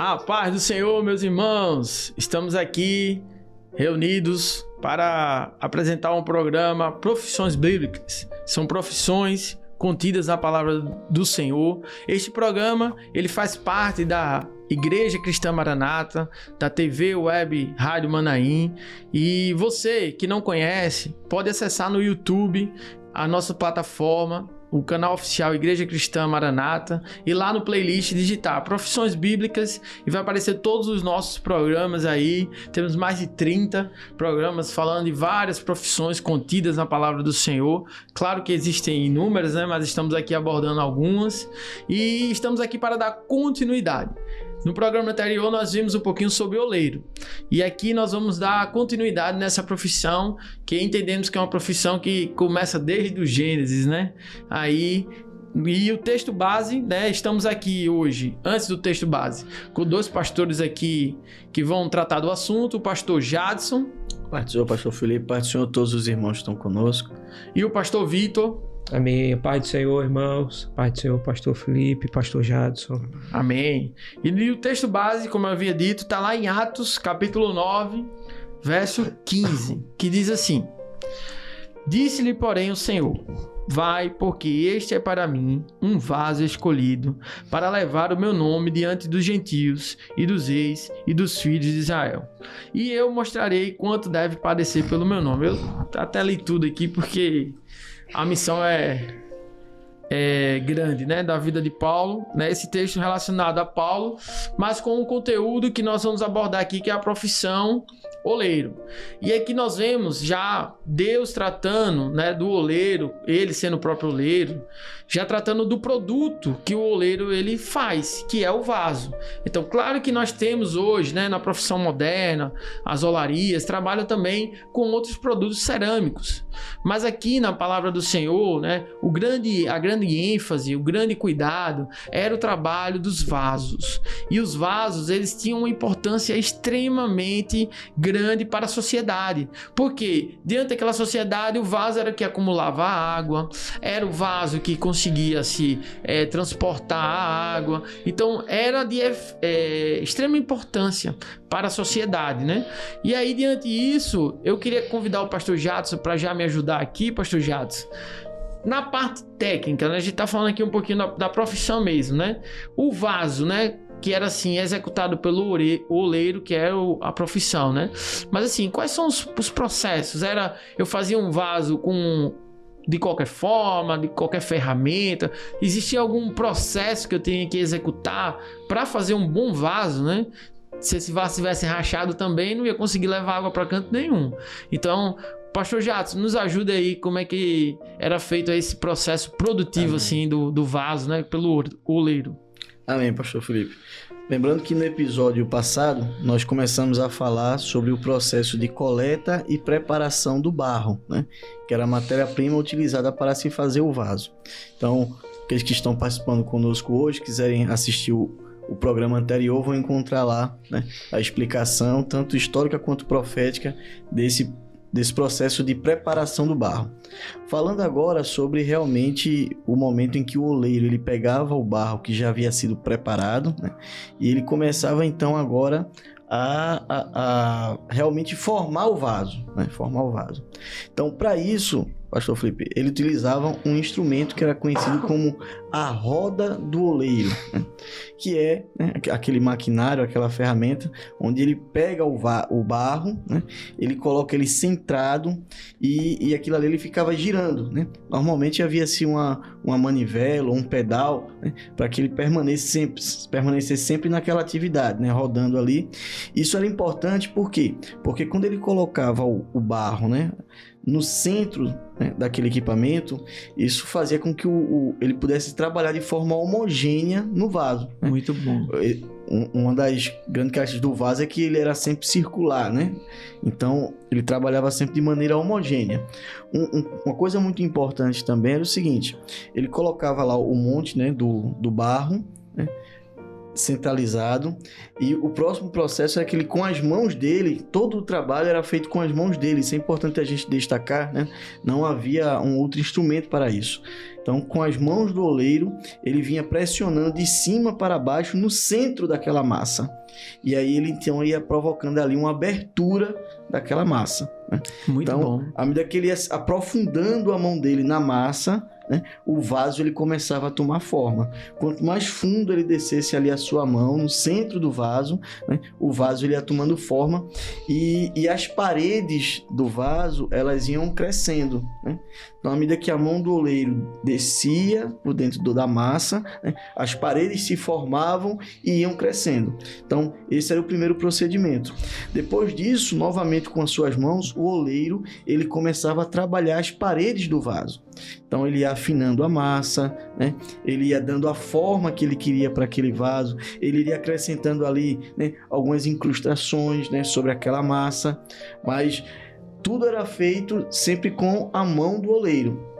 A paz do Senhor, meus irmãos! Estamos aqui reunidos para apresentar um programa Profissões Bíblicas. São profissões contidas na palavra do Senhor. Este programa, ele faz parte da Igreja Cristã Maranata, da TV Web Rádio Manaim. E você que não conhece, pode acessar no YouTube a nossa plataforma, o canal oficial Igreja Cristã Maranata, e lá no playlist digitar Profissões Bíblicas e vai aparecer todos os nossos programas aí. Temos mais de 30 programas falando de várias profissões contidas na palavra do Senhor. Claro que existem inúmeras, né? Mas estamos aqui abordando algumas e estamos aqui para dar continuidade. No programa anterior nós vimos um pouquinho sobre oleiro e aqui nós vamos dar continuidade nessa profissão que entendemos que é uma profissão que começa desde o Gênesis, né? E o texto base, né? Estamos aqui hoje, antes do texto base, com dois pastores aqui que vão tratar do assunto, o pastor Jadson. Pai do Senhor, pastor Felipe, Pai do Senhor, todos os irmãos que estão conosco. E o pastor Vitor. Amém. Pai do Senhor, irmãos. Pai do Senhor, pastor Felipe, pastor Jadson. Amém. E o texto base, como eu havia dito, está lá em Atos, capítulo 9, verso 15, que diz assim: Disse-lhe, porém, o Senhor: Vai, porque este é para mim um vaso escolhido para levar o meu nome diante dos gentios e dos reis e dos filhos de Israel. E eu mostrarei quanto deve padecer pelo meu nome. Eu até li tudo aqui porque a missão é grande, né, da vida de Paulo, né, esse texto relacionado a Paulo, mas com um conteúdo que nós vamos abordar aqui, que é a profissão oleiro. E aqui nós vemos já Deus tratando, né, do oleiro, ele sendo o próprio oleiro, já tratando do produto que o oleiro ele faz, que é o vaso. Então, claro que nós temos hoje, né, na profissão moderna, as olarias trabalham também com outros produtos cerâmicos. Mas aqui na palavra do Senhor, né, a grande ênfase, o grande cuidado era o trabalho dos vasos. E os vasos, eles tinham uma importância extremamente grande para a sociedade. Porque diante daquela sociedade, o vaso era o que acumulava a água, era o vaso que conseguia se transportar a água. Então era de extrema importância para a sociedade, né? E aí, diante disso, eu queria convidar o pastor Jadson para já me ajudar aqui, pastor Jadson. Na parte técnica, né? A gente está falando aqui um pouquinho da profissão mesmo, né? O vaso, né? Que era assim, executado pelo oleiro, que é a profissão, né? Mas assim, quais são os processos? Eu fazia um vaso de qualquer forma, de qualquer ferramenta? Existia algum processo que eu tinha que executar para fazer um bom vaso, né? Se esse vaso tivesse rachado também, não ia conseguir levar água para canto nenhum. Então, pastor Jadson, nos ajuda aí como é que era feito esse processo produtivo. Amém. Assim do vaso, né, pelo oleiro. Amém, pastor Felipe. Lembrando que no episódio passado nós começamos a falar sobre o processo de coleta e preparação do barro, né, que era a matéria-prima utilizada para se fazer o vaso. Então, aqueles que estão participando conosco hoje, quiserem assistir o programa anterior, vão encontrar lá, né, a explicação tanto histórica quanto profética desse processo de preparação do barro. Falando agora sobre realmente o momento em que o oleiro ele pegava o barro que já havia sido preparado, né, e ele começava então agora a realmente formar o vaso, né, formar o vaso. Então, para isso, pastor Felipe, ele utilizava um instrumento que era conhecido como a roda do oleiro, né, que é, né, aquele maquinário, aquela ferramenta onde ele pega o barro, né, ele coloca ele centrado e aquilo ali ele ficava girando, né. Normalmente havia-se uma manivela ou um pedal, né, para que ele permanecesse sempre naquela atividade, né, rodando ali. Isso era importante por quê? Porque quando ele colocava o barro, né, no centro, né, daquele equipamento, isso fazia com que ele pudesse trabalhar de forma homogênea no vaso, né? Muito bom. Uma das grandes características do vaso é que ele era sempre circular, né? Então, ele trabalhava sempre de maneira homogênea. Uma coisa muito importante também era o seguinte: ele colocava lá o monte, né, do barro, né, centralizado, e o próximo processo é que ele, com as mãos dele, todo o trabalho era feito com as mãos dele. Isso é importante a gente destacar, né? Não havia um outro instrumento para isso. Então, com as mãos do oleiro, ele vinha pressionando de cima para baixo no centro daquela massa. E aí ele então ia provocando ali uma abertura daquela massa, né? Muito então, bom. à medida que ele ia aprofundando a mão dele na massa, né, o vaso ele começava a tomar forma. Quanto mais fundo ele descesse ali a sua mão, no centro do vaso, né, o vaso ele ia tomando forma, e as paredes do vaso elas iam crescendo, né? Então, à medida que a mão do oleiro descia por dentro da massa, né, as paredes se formavam e iam crescendo. Então, esse era o primeiro procedimento. Depois disso, novamente com as suas mãos, o oleiro ele começava a trabalhar as paredes do vaso. Então ele ia afinando a massa, né? Ele ia dando a forma que ele queria para aquele vaso, ele iria acrescentando ali, né, algumas incrustações, né, sobre aquela massa, mas tudo era feito sempre com a mão do oleiro.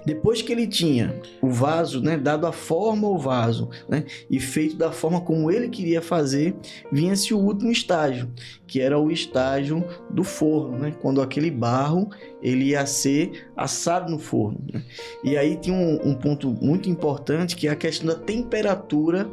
Depois que ele tinha o vaso, né, dado a forma ao vaso, né, e feito da forma como ele queria fazer, vinha-se o último estágio, que era o estágio do forno, né, quando aquele barro ele ia ser assado no forno, né. E aí tinha um ponto muito importante, que é a questão da temperatura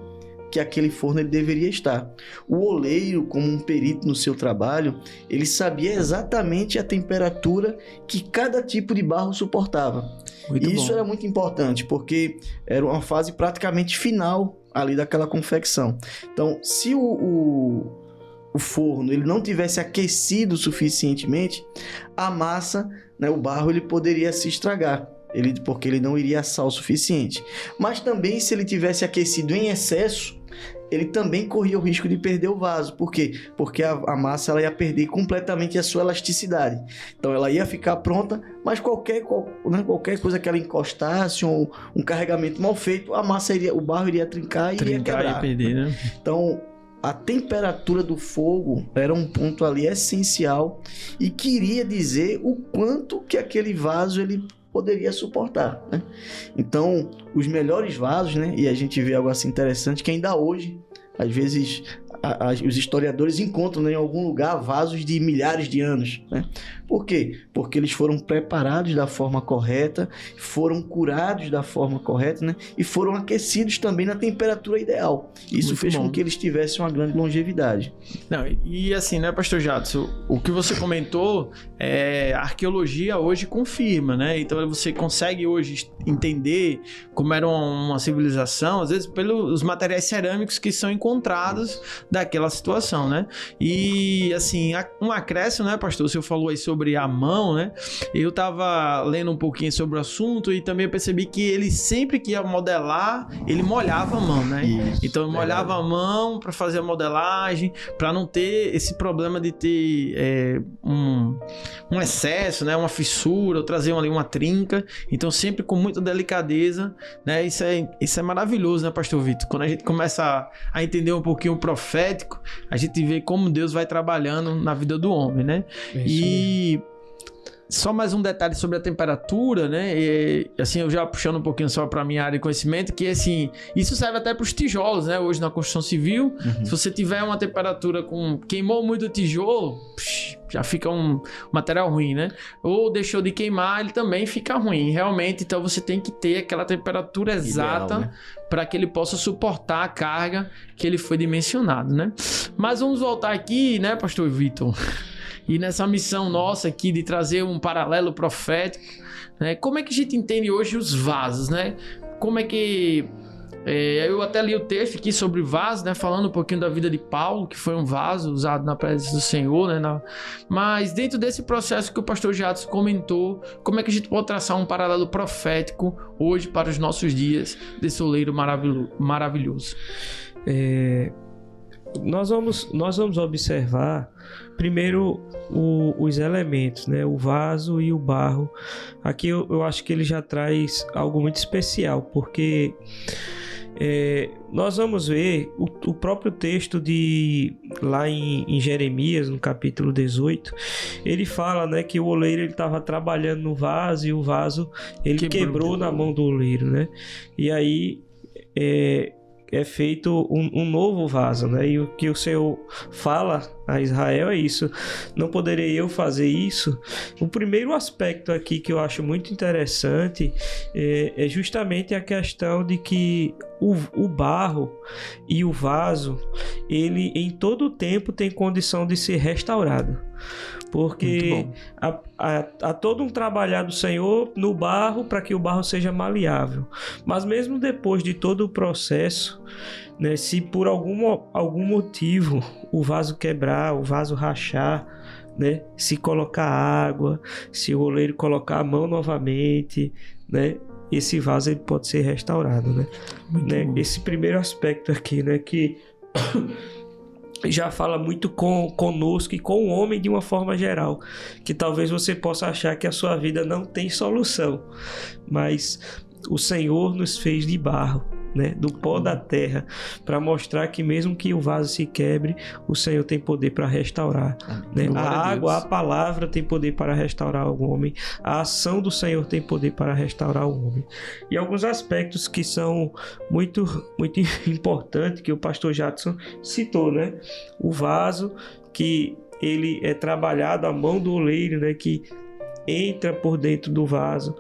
que aquele forno ele deveria estar. O oleiro, como um perito no seu trabalho, ele sabia exatamente a temperatura que cada tipo de barro suportava. E isso era muito importante, porque era uma fase praticamente final ali daquela confecção. Então, se o forno ele não tivesse aquecido suficientemente, a massa, né, o barro, ele poderia se estragar. Porque ele não iria assar o suficiente. Mas também, se ele tivesse aquecido em excesso, ele também corria o risco de perder o vaso. Por quê? Porque a massa ela ia perder completamente a sua elasticidade. Então ela ia ficar pronta, mas qualquer coisa que ela encostasse, um carregamento mal feito, a massa o barro iria trincar e ia quebrar. E perder, né? Então a temperatura do fogo era um ponto ali essencial e queria dizer o quanto que aquele vaso ele poderia suportar, né? Então, os melhores vasos, né? E a gente vê algo assim interessante, que ainda hoje, às vezes, os historiadores encontram, né, em algum lugar vasos de milhares de anos, né? Por quê? Porque eles foram preparados da forma correta, foram curados da forma correta, né? E foram aquecidos também na temperatura ideal. Isso muito fez bom. com que eles tivessem uma grande longevidade. Não, e assim, né, pastor Jadson, o que você comentou, a arqueologia hoje confirma, né? Então você consegue hoje entender como era uma civilização, às vezes pelos materiais cerâmicos que são encontrados daquela situação, né? E assim, um acréscimo, né, pastor? O senhor falou aí sobre a mão, né? Eu tava lendo um pouquinho sobre o assunto e também eu percebi que ele sempre que ia modelar, ele molhava a mão, né? Isso, então ele molhava a mão para fazer a modelagem, para não ter esse problema de ter um excesso, né? Uma fissura, ou trazer ali uma trinca. Então sempre com muita delicadeza, né? Isso é maravilhoso, né, pastor Vitor? Quando a gente começa a entender um pouquinho o profético, a gente vê como Deus vai trabalhando na vida do homem, né? E só mais um detalhe sobre a temperatura, né? E, assim, eu já puxando um pouquinho só para minha área de conhecimento, que assim, isso serve até para os tijolos, né? Hoje na construção civil, se você tiver uma temperatura queimou muito o tijolo, já fica um material ruim, né? Ou deixou de queimar, ele também fica ruim, realmente. Então você tem que ter aquela temperatura exata, né, para que ele possa suportar a carga que ele foi dimensionado, né? Mas vamos voltar aqui, né, pastor Vitor? E nessa missão nossa aqui de trazer um paralelo profético, né? Como é que a gente entende hoje os vasos, né? Como é que... eu até li o texto aqui sobre vaso, né? Falando um pouquinho da vida de Paulo, que foi um vaso usado na presença do Senhor, né? Mas dentro desse processo que o pastor Jadson comentou, como é que a gente pode traçar um paralelo profético hoje para os nossos dias desse oleiro maravilhoso? Nós vamos observar primeiro os elementos, né? O vaso e o barro. Aqui eu acho que ele já traz algo muito especial, porque nós vamos ver o próprio texto lá em Jeremias, no capítulo 18, ele fala, né, que o oleiro estava trabalhando no vaso e o vaso ele quebrou na mão do oleiro, né? E aí é feito um novo vaso, né? E o que o Senhor fala a Israel é isso: não poderei eu fazer isso? O primeiro aspecto aqui que eu acho muito interessante é justamente a questão de que o barro e o vaso, ele em todo o tempo tem condição de ser restaurado. Porque há todo um trabalhar do Senhor no barro para que o barro seja maleável. Mas mesmo depois de todo o processo, né, se por algum motivo o vaso quebrar, o vaso rachar, né, se colocar água, se o oleiro colocar a mão novamente, né, esse vaso ele pode ser restaurado, né? Esse primeiro aspecto aqui, né, que já fala muito conosco e com o homem de uma forma geral, que talvez você possa achar que a sua vida não tem solução, mas o Senhor nos fez de barro, né, do pó da terra, para mostrar que mesmo que o vaso se quebre, o Senhor tem poder para restaurar, né? A água, a palavra tem poder para restaurar o homem, a ação do Senhor tem poder para restaurar o homem. E alguns aspectos que são muito, muito importantes, que o pastor Jadson citou, né? O vaso, que ele é trabalhado à mão do oleiro, né, que entra por dentro do vaso,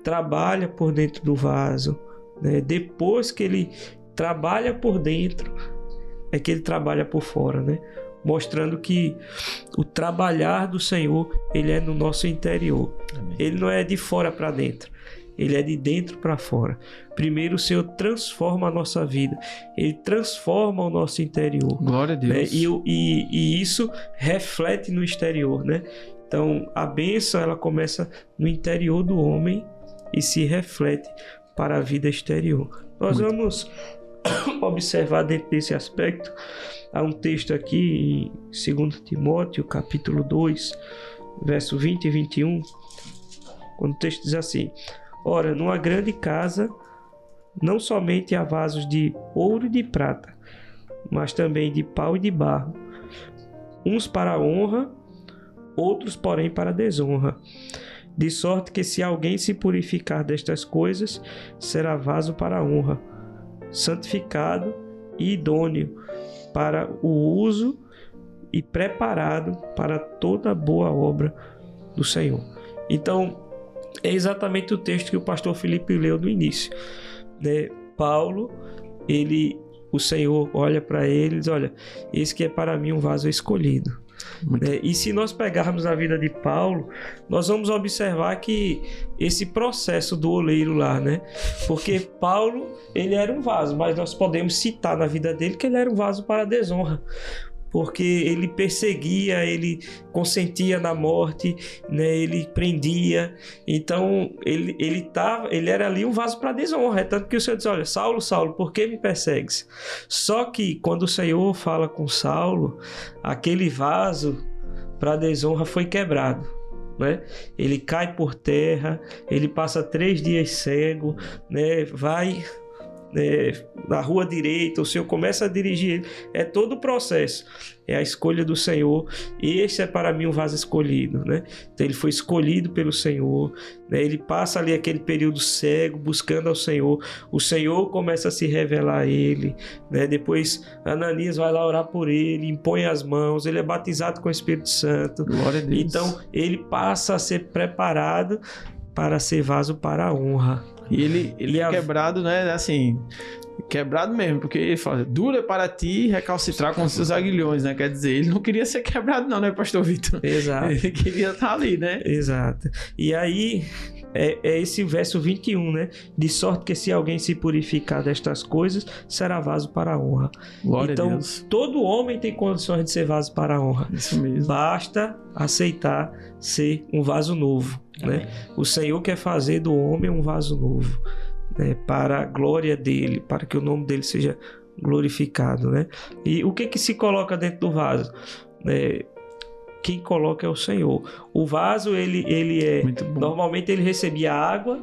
trabalha por dentro do vaso, né? Depois que ele trabalha por dentro, é que ele trabalha por fora, né? Mostrando que o trabalhar do Senhor, ele é no nosso interior. Amém. Ele não é de fora para dentro, ele é de dentro para fora. Primeiro o Senhor transforma a nossa vida, ele transforma o nosso interior. Glória a Deus. Né? E isso reflete no exterior, né? Então a bênção, ela começa no interior do homem e se reflete para a vida exterior. Nós vamos observar dentro desse aspecto. Há um texto aqui em 2 Timóteo, capítulo 2, verso 20 e 21, quando o texto diz assim: ora, numa grande casa, não somente há vasos de ouro e de prata, mas também de pau e de barro, uns para a honra, outros, porém, para a desonra. De sorte que se alguém se purificar destas coisas, será vaso para a honra, santificado e idôneo para o uso e preparado para toda boa obra do Senhor. Então, é exatamente o texto que o pastor Felipe leu no início, né? Paulo, o Senhor olha para ele e diz: olha, esse que é para mim um vaso escolhido. E se nós pegarmos a vida de Paulo, nós vamos observar que esse processo do oleiro lá, né? Porque Paulo, ele era um vaso, mas nós podemos citar na vida dele que ele era um vaso para a desonra, porque ele perseguia, ele consentia na morte, né? Ele prendia. Então ele era ali um vaso para desonra. É tanto que o Senhor diz: olha, Saulo, Saulo, por que me persegues? Só que quando o Senhor fala com Saulo, aquele vaso para desonra foi quebrado, né? Ele cai por terra, ele passa 3 dias cego, né? Vai na rua direita, o Senhor começa a dirigir ele. É todo o processo, é a escolha do Senhor. E esse é para mim um vaso escolhido, né? Então ele foi escolhido pelo Senhor, né? Ele passa ali aquele período cego, buscando ao Senhor. O Senhor começa a se revelar a ele, né? Depois Ananias vai lá orar por ele, impõe as mãos, ele é batizado com o Espírito Santo. Glória a Deus. Então ele passa a ser preparado para ser vaso para a honra. E ele é quebrado, né? Assim, quebrado mesmo, porque ele fala: dura para ti recalcitrar com seus aguilhões, né? Quer dizer, ele não queria ser quebrado não, né, pastor Vitor? Exato. Ele queria estar ali, né? Exato. E aí, é esse verso 21, né? De sorte que se alguém se purificar destas coisas, será vaso para a honra. Glória então, a Deus. Todo homem tem condições de ser vaso para a honra. Isso mesmo. Basta aceitar ser um vaso novo, né? O Senhor quer fazer do homem um vaso novo, né? Para a glória dele, para que o nome dele seja glorificado, né? E o que se coloca dentro do vaso? Quem coloca é o Senhor. O vaso, ele é... Normalmente ele recebia água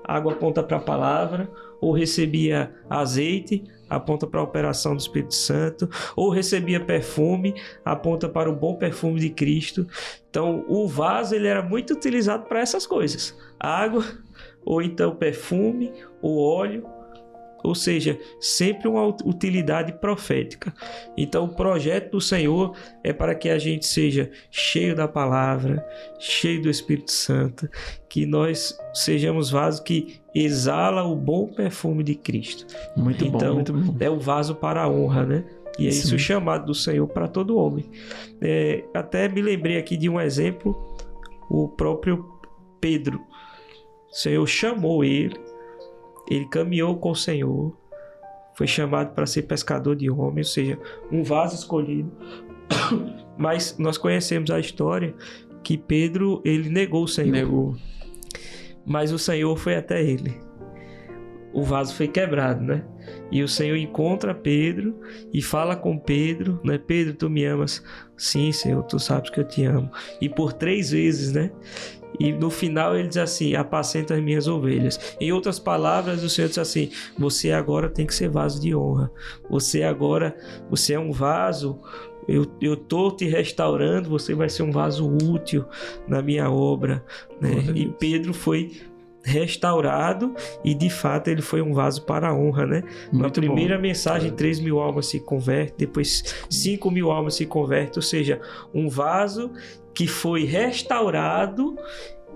aponta para a palavra, ou recebia azeite, aponta para a operação do Espírito Santo, ou recebia perfume, aponta para o bom perfume de Cristo. Então, o vaso ele era muito utilizado para essas coisas. Água, ou então perfume, ou óleo, ou seja, sempre uma utilidade profética. Então, o projeto do Senhor é para que a gente seja cheio da palavra, cheio do Espírito Santo, que nós sejamos vasos que exala o bom perfume de Cristo. Muito Então, bom, muito bom. é o vaso para a honra, né? E é isso o Sim. chamado do Senhor para todo homem. Até me lembrei aqui de um exemplo, o próprio Pedro. O Senhor chamou ele caminhou com o Senhor, foi chamado para ser pescador de homens, ou seja, um vaso escolhido. Mas nós conhecemos a história que Pedro, ele negou o Senhor. Negou. Mas o Senhor foi até ele. O vaso foi quebrado, né? E o Senhor encontra Pedro e fala com Pedro, né? Pedro, tu me amas? Sim, Senhor, tu sabes que eu te amo. E por 3 vezes, né? E no final ele diz assim, apacenta as minhas ovelhas. Em outras palavras, o Senhor diz assim, você agora tem que ser vaso de honra. Você é um vaso, eu estou te restaurando, você vai ser um vaso útil na minha obra, né? E Pedro foi restaurado e de fato ele foi um vaso para a honra, né? Na primeira mensagem 3.000 almas se convertem, depois 5.000 almas se convertem, ou seja, um vaso que foi restaurado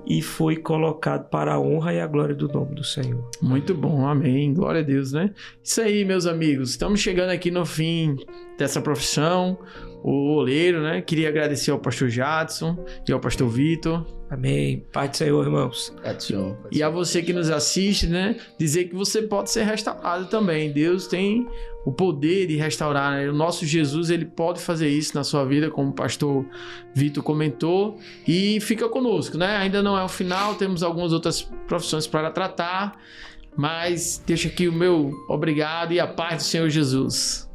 e foi colocado para a honra e a glória do nome do Senhor. Muito bom, amém, glória a Deus, né? Isso aí, meus amigos, estamos chegando aqui no fim dessa profissão, o oleiro, né? Queria agradecer ao pastor Jadson e ao pastor Vitor. Amém. Pai do Senhor, irmãos. E a você que nos assiste, né? Dizer que você pode ser restaurado também. Deus tem o poder de restaurar, né? O nosso Jesus, ele pode fazer isso na sua vida, como o pastor Vitor comentou. E fica conosco, né? Ainda não é o final, temos algumas outras profissões para tratar. Mas deixo aqui o meu obrigado e a paz do Senhor Jesus.